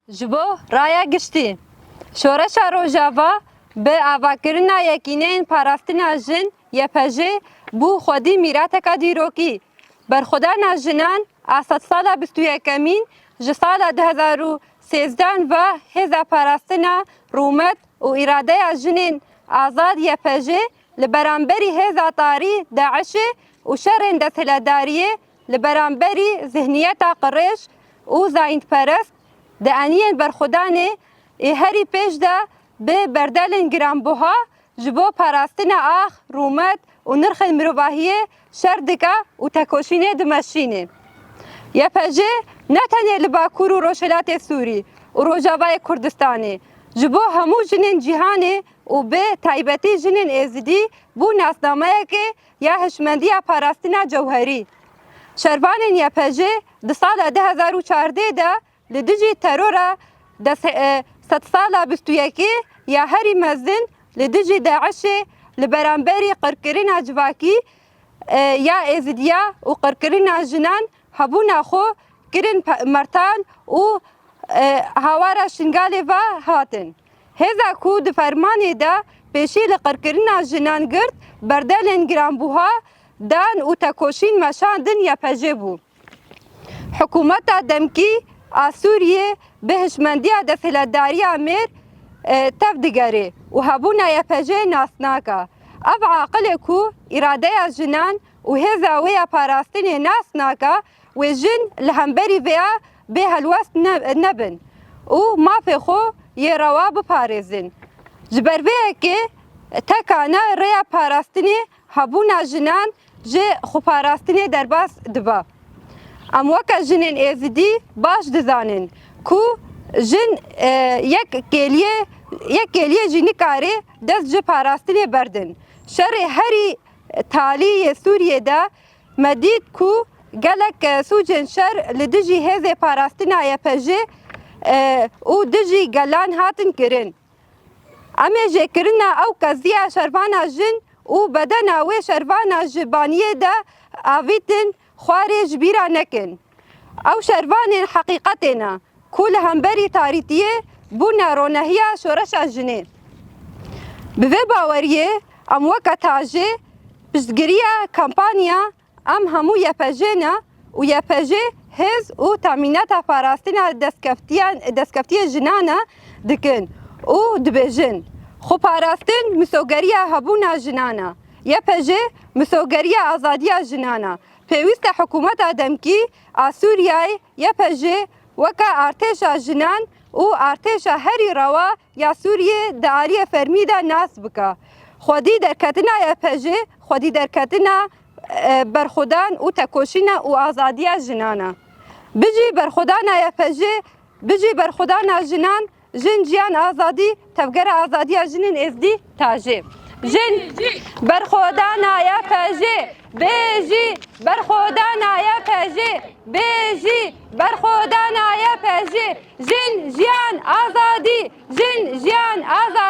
جبو رایا گشتی شورش روجاوا به آواکرنا یکینین پاراستنا جن یپجه بو خودی میراتکا دیروکی برخدا نجنان اسد سالا 21 جسال 2013 و هزا پاراستنا رومت و اراده جنین آزاد یپجه لبرانبری هزا طاری داعش و شرین دستهلداریه لبرانبری ذهنیت قرش و زایند پرست دانیان برخودانه هری پیش ده به بردلن گرانبوها جبو پاراستنا آخ رومت و نرخ مروباهیه شردکا و تکوشینه دمشینه یپجه نتنه لباکور و روشلات سوری و روجاوای کردستانه جبو همو جنین جیهانه و به تایبتی جنین ازدی بو ناسنامه که یا هشمندی پاراستنا جوهری شربانین یپجه ده سال 2014 ده لدجی ترورا ده ست سالا 21 یا هری مزن لدجی داعش لبرانبری قرکرین جواکی یا ازدیا و قرکرین جنان هبونا خو کرن مرتان و هوارا شنگالی و هاتن هزا کو ده فرمانی ده پیشی لقرکرین جنان گرد بردلن گرانبوها دان و تکوشین مشاندن یا پجه بو حکومت دمکی سوریه به هشمندی دستهلداری امیر تفدگره و هبونا یپجه ناسناکا او عاقل کو اراده جنان و هزا ویا پاراستین ناسناکا و جن لهمبری ویا به هلوست نبن و مافی خو یه روا بپارزن جبروه که تکانا ریا پاراستین هبونا جنان جه خو پاراستین درباس دبا ام وکا جنین ازدی باش دزانن کو جن یک کلیه جنی کاری دست جه پاراستنی بردن شر هری تالی سوریه دا مدید کو گلک سوجن شر لدجی هزه پاراستنا یپجه او دجی گلان هاتن کرن امی جه کرنا او کزیا شروانا جن او بدن اوی شروانا جبانیه دا آویتن خوارج بیرا نکن او شروان حقیقتنا کل همبری تاریتیه بونا رونهیه شورش جنه به باوریه ام وکا تاجه پشتگیریه کمپانیا ام همو یپجه و یپجه هز و تامینات پاراستینا دستکفتیه جنانه دکن و دبجن خو پاراستین مسوگریه هبونا جنانه یپجه مسوگریه آزادیه جنانه پیوست حکومت دمکی سوریای یپجه وکا ارتش جنان و ارتش هری روا یا سوریه داری فرمیده ناس بکا خودی درکتنا یپجه خودی درکتنا برخودان و تکوشین و آزادی جنانه بجی برخودان یپجه بجی برخودان جنان جن جیان آزادی تفگر آزادی جنین ازدی تاجه جن برخودان یپجه بیجی برخودان یپجه بیجی برخودان یپجه جن جیان آزادی جن جیان آزادی